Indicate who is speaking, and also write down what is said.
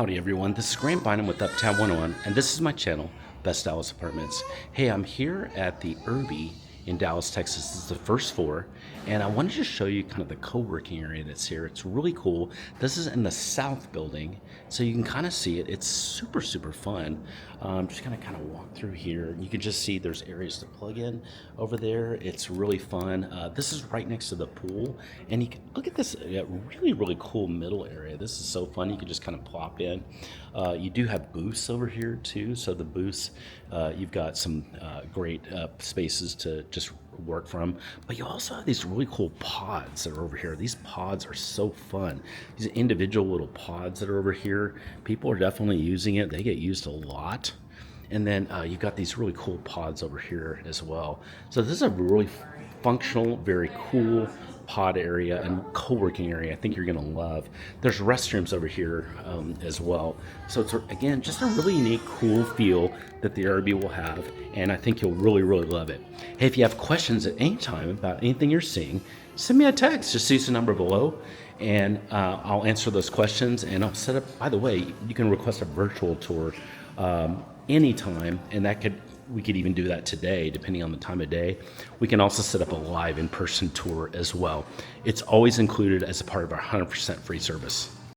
Speaker 1: Howdy everyone, this is Grant Bynum with Uptown 101, and this is my channel, Best Dallas Apartments. Hey, I'm here at the Urby in Dallas, Texas. This is the first floor, and I wanted to show you kind of the co-working area that's here. It's really cool. This is in the south building, so you can kind of see it. It's super, super fun. Just kind of walk through here. You can just see there's areas to plug in over there. It's really fun. This is right next to the pool, and you can look at this really, really cool middle area. This is so fun. You can just kind of plop in. You do have booths over here too. So the booths, you've got some great spaces to just work from, but you also have these really cool pods that are over here. These pods are so fun. These individual little pods that are over here, people are definitely using it. They get used a lot. And then you've got these really cool pods over here as well. So this is a really functional, very cool pod area and co-working area I think you're gonna love. There's restrooms over here as well. So it's, again, just a really unique, cool feel that the Urby will have, and I think you'll really, really love it. Hey, if you have questions at any time about anything you're seeing, send me a text. Just use the number below, and I'll answer those questions, and I'll set up, by the way, you can request a virtual tour anytime, and we could even do that today, depending on the time of day. We can also set up a live in-person tour as well. It's always included as a part of our 100% free service.